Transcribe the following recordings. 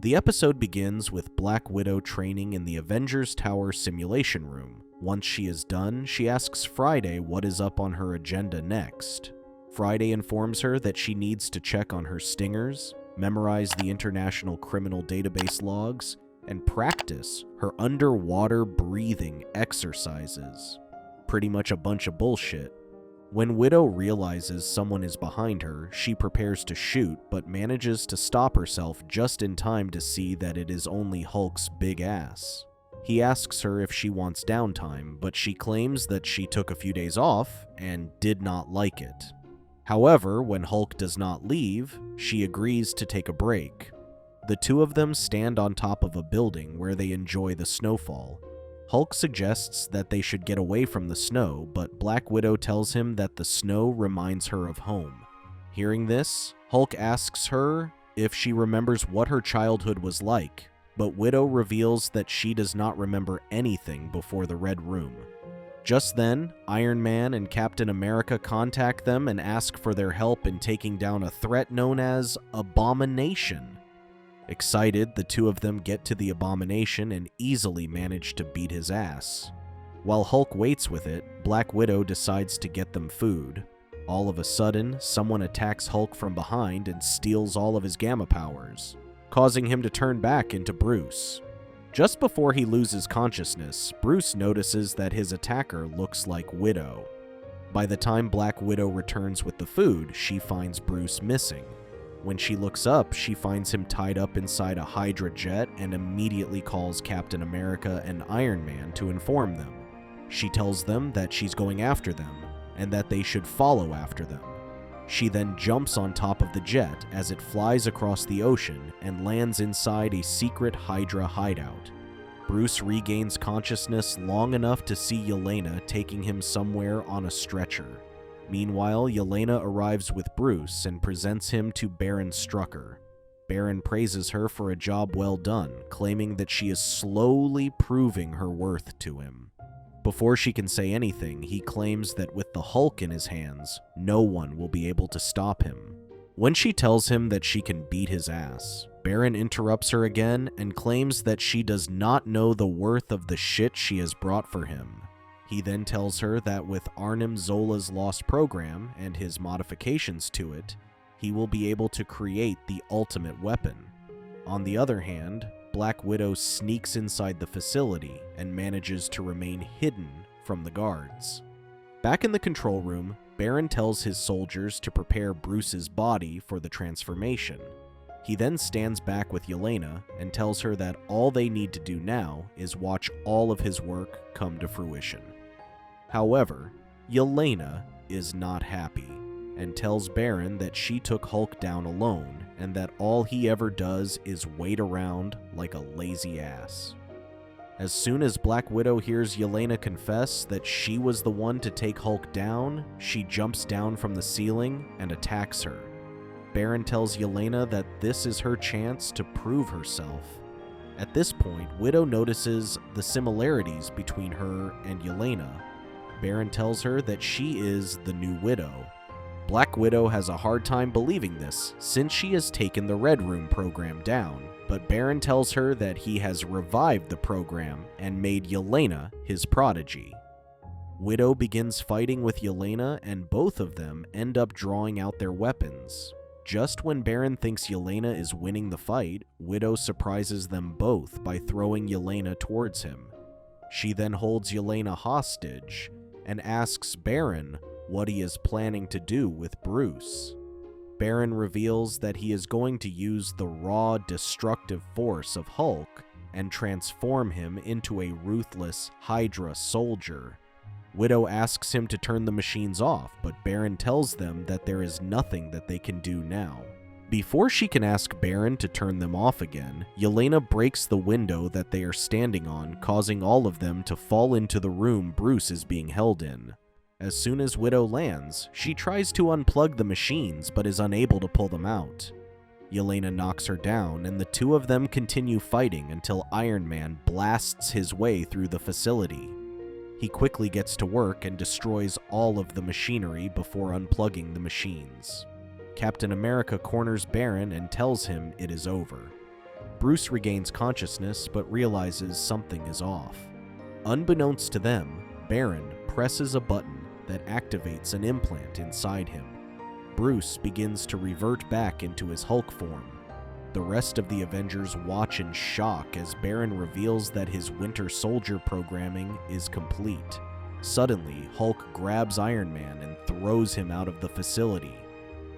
The episode begins with Black Widow training in the Avengers Tower simulation room. Once she is done, she asks Friday what is up on her agenda next. Friday informs her that she needs to check on her stingers, memorize the International Criminal Database logs, and practice her underwater breathing exercises. Pretty much a bunch of bullshit. When Widow realizes someone is behind her, she prepares to shoot, but manages to stop herself just in time to see that it is only Hulk's big ass. He asks her if she wants downtime, but she claims that she took a few days off and did not like it. However, when Hulk does not leave, she agrees to take a break. The two of them stand on top of a building where they enjoy the snowfall. Hulk suggests that they should get away from the snow, but Black Widow tells him that the snow reminds her of home. Hearing this, Hulk asks her if she remembers what her childhood was like, but Widow reveals that she does not remember anything before the Red Room. Just then, Iron Man and Captain America contact them and ask for their help in taking down a threat known as Abomination. Excited, the two of them get to the Abomination and easily manage to beat his ass. While Hulk waits with it, Black Widow decides to get them food. All of a sudden, someone attacks Hulk from behind and steals all of his gamma powers, causing him to turn back into Bruce. Just before he loses consciousness, Bruce notices that his attacker looks like Widow. By the time Black Widow returns with the food, she finds Bruce missing. When she looks up, she finds him tied up inside a Hydra jet and immediately calls Captain America and Iron Man to inform them. She tells them that she's going after them, and that they should follow after them. She then jumps on top of the jet as it flies across the ocean and lands inside a secret Hydra hideout. Bruce regains consciousness long enough to see Yelena taking him somewhere on a stretcher. Meanwhile, Yelena arrives with Bruce and presents him to Baron Strucker. Baron praises her for a job well done, claiming that she is slowly proving her worth to him. Before she can say anything, he claims that with the Hulk in his hands, no one will be able to stop him. When she tells him that she can beat his ass, Baron interrupts her again and claims that she does not know the worth of the shit she has brought for him. He then tells her that with Arnim Zola's lost program and his modifications to it, he will be able to create the ultimate weapon. On the other hand, Black Widow sneaks inside the facility and manages to remain hidden from the guards. Back in the control room, Baron tells his soldiers to prepare Bruce's body for the transformation. He then stands back with Yelena and tells her that all they need to do now is watch all of his work come to fruition. However, Yelena is not happy and tells Baron that she took Hulk down alone and that all he ever does is wait around like a lazy ass. As soon as Black Widow hears Yelena confess that she was the one to take Hulk down, she jumps down from the ceiling and attacks her. Baron tells Yelena that this is her chance to prove herself. At this point, Widow notices the similarities between her and Yelena. Baron tells her that she is the new Widow. Black Widow has a hard time believing this since she has taken the Red Room program down, but Baron tells her that he has revived the program and made Yelena his prodigy. Widow begins fighting with Yelena and both of them end up drawing out their weapons. Just when Baron thinks Yelena is winning the fight, Widow surprises them both by throwing Yelena towards him. She then holds Yelena hostage and asks Baron what he is planning to do with Bruce. Baron reveals that he is going to use the raw, destructive force of Hulk and transform him into a ruthless Hydra soldier. Widow asks him to turn the machines off, but Baron tells them that there is nothing that they can do now. Before she can ask Baron to turn them off again, Yelena breaks the window that they are standing on, causing all of them to fall into the room Bruce is being held in. As soon as Widow lands, she tries to unplug the machines but is unable to pull them out. Yelena knocks her down, and the two of them continue fighting until Iron Man blasts his way through the facility. He quickly gets to work and destroys all of the machinery before unplugging the machines. Captain America corners Baron and tells him it is over. Bruce regains consciousness but realizes something is off. Unbeknownst to them, Baron presses a button that activates an implant inside him. Bruce begins to revert back into his Hulk form. The rest of the Avengers watch in shock as Baron reveals that his Winter Soldier programming is complete. Suddenly, Hulk grabs Iron Man and throws him out of the facility.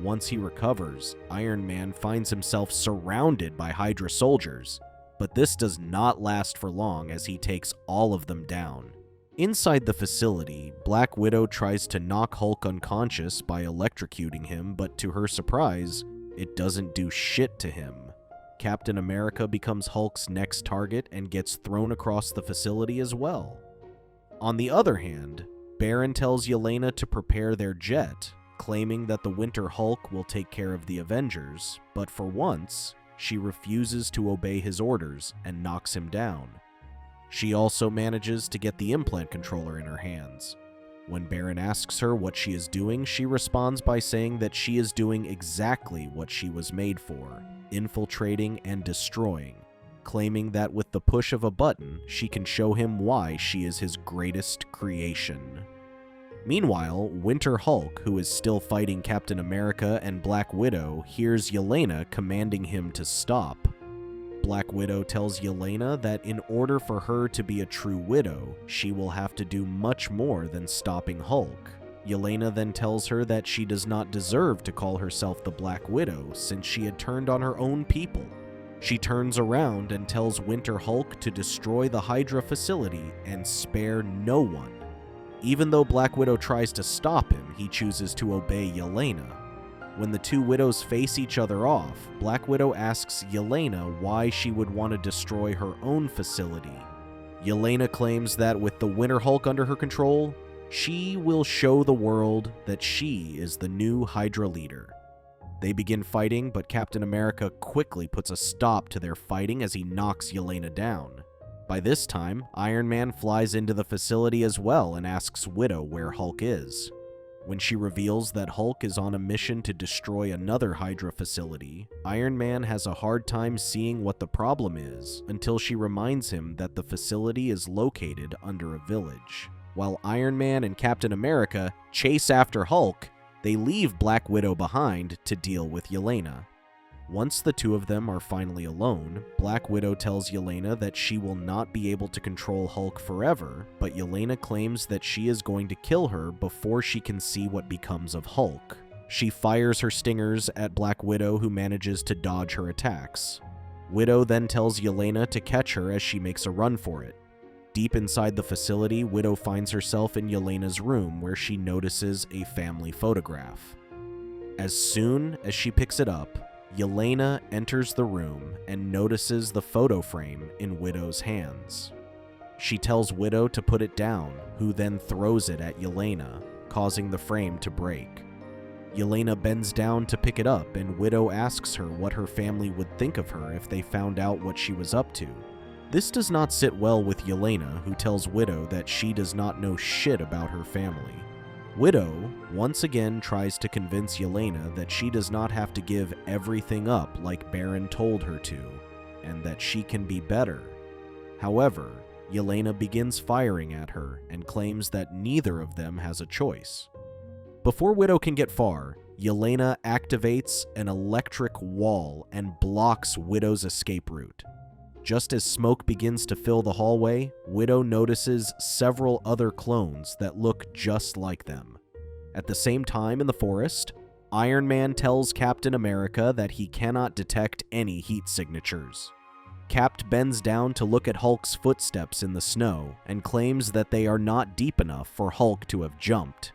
Once he recovers, Iron Man finds himself surrounded by Hydra soldiers, but this does not last for long as he takes all of them down. Inside the facility, Black Widow tries to knock Hulk unconscious by electrocuting him, but to her surprise, it doesn't do shit to him. Captain America becomes Hulk's next target and gets thrown across the facility as well. On the other hand, Baron tells Yelena to prepare their jet, claiming that the Winter Hulk will take care of the Avengers, but for once, she refuses to obey his orders and knocks him down. She also manages to get the implant controller in her hands. When Baron asks her what she is doing, she responds by saying that she is doing exactly what she was made for, infiltrating and destroying, claiming that with the push of a button, she can show him why she is his greatest creation. Meanwhile, Winter Hulk, who is still fighting Captain America and Black Widow, hears Yelena commanding him to stop. Black Widow tells Yelena that in order for her to be a true widow, she will have to do much more than stopping Hulk. Yelena then tells her that she does not deserve to call herself the Black Widow since she had turned on her own people. She turns around and tells Winter Hulk to destroy the Hydra facility and spare no one. Even though Black Widow tries to stop him, he chooses to obey Yelena. When the two widows face each other off, Black Widow asks Yelena why she would want to destroy her own facility. Yelena claims that with the Winter Hulk under her control, she will show the world that she is the new Hydra leader. They begin fighting, but Captain America quickly puts a stop to their fighting as he knocks Yelena down. By this time, Iron Man flies into the facility as well and asks Widow where Hulk is. When she reveals that Hulk is on a mission to destroy another Hydra facility, Iron Man has a hard time seeing what the problem is until she reminds him that the facility is located under a village. While Iron Man and Captain America chase after Hulk, they leave Black Widow behind to deal with Yelena. Once the two of them are finally alone, Black Widow tells Yelena that she will not be able to control Hulk forever, but Yelena claims that she is going to kill her before she can see what becomes of Hulk. She fires her stingers at Black Widow, who manages to dodge her attacks. Widow then tells Yelena to catch her as she makes a run for it. Deep inside the facility, Widow finds herself in Yelena's room where she notices a family photograph. As soon as she picks it up, Yelena enters the room and notices the photo frame in Widow's hands. She tells Widow to put it down, who then throws it at Yelena, causing the frame to break. Yelena bends down to pick it up, and Widow asks her what her family would think of her if they found out what she was up to. This does not sit well with Yelena, who tells Widow that she does not know shit about her family. Widow once again tries to convince Yelena that she does not have to give everything up like Baron told her to, and that she can be better. However, Yelena begins firing at her and claims that neither of them has a choice. Before Widow can get far, Yelena activates an electric wall and blocks Widow's escape route. Just as smoke begins to fill the hallway, Widow notices several other clones that look just like them. At the same time in the forest, Iron Man tells Captain America that he cannot detect any heat signatures. Cap bends down to look at Hulk's footsteps in the snow and claims that they are not deep enough for Hulk to have jumped.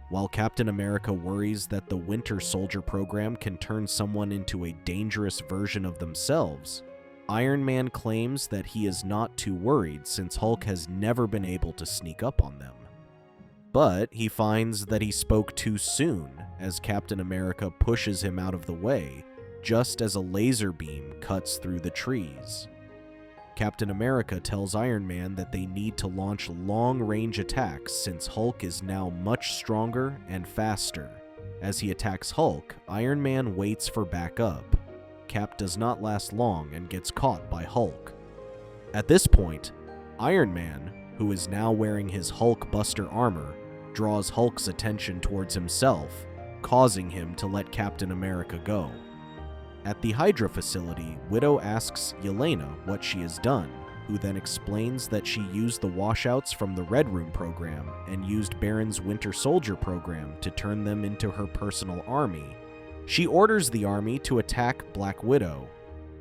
While Captain America worries that the Winter Soldier program can turn someone into a dangerous version of themselves, Iron Man claims that he is not too worried since Hulk has never been able to sneak up on them. But he finds that he spoke too soon as Captain America pushes him out of the way, just as a laser beam cuts through the trees. Captain America tells Iron Man that they need to launch long-range attacks since Hulk is now much stronger and faster. As he attacks Hulk, Iron Man waits for backup. Cap does not last long and gets caught by Hulk. At this point, Iron Man, who is now wearing his Hulk Buster armor, draws Hulk's attention towards himself, causing him to let Captain America go. At the Hydra facility, Widow asks Yelena what she has done, who then explains that she used the washouts from the Red Room program and used Baron's Winter Soldier program to turn them into her personal army. She orders the army to attack Black Widow.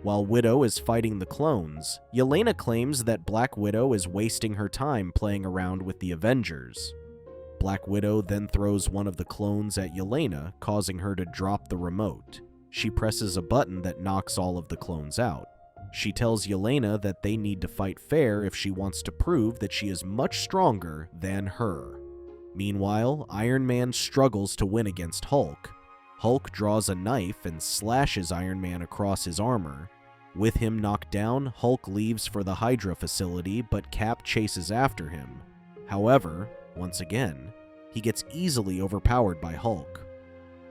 While Widow is fighting the clones, Yelena claims that Black Widow is wasting her time playing around with the Avengers. Black Widow then throws one of the clones at Yelena, causing her to drop the remote. She presses a button that knocks all of the clones out. She tells Yelena that they need to fight fair if she wants to prove that she is much stronger than her. Meanwhile, Iron Man struggles to win against Hulk. Hulk draws a knife and slashes Iron Man across his armor. With him knocked down, Hulk leaves for the Hydra facility, but Cap chases after him. However, once again, he gets easily overpowered by Hulk.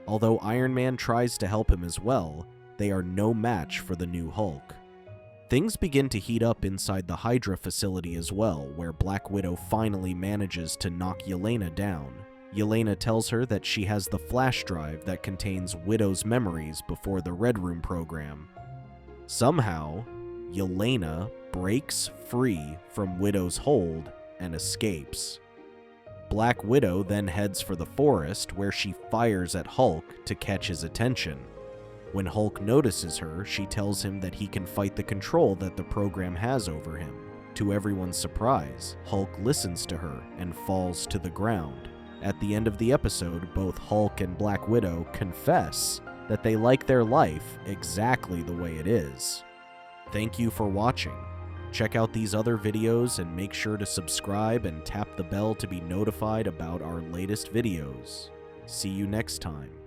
Although Iron Man tries to help him as well, they are no match for the new Hulk. Things begin to heat up inside the Hydra facility as well, where Black Widow finally manages to knock Yelena down. Yelena tells her that she has the flash drive that contains Widow's memories before the Red Room program. Somehow, Yelena breaks free from Widow's hold and escapes. Black Widow then heads for the forest, where she fires at Hulk to catch his attention. When Hulk notices her, she tells him that he can fight the control that the program has over him. To everyone's surprise, Hulk listens to her and falls to the ground. At the end of the episode, both Hulk and Black Widow confess that they like their life exactly the way it is. Thank you for watching. Check out these other videos and make sure to subscribe and tap the bell to be notified about our latest videos. See you next time.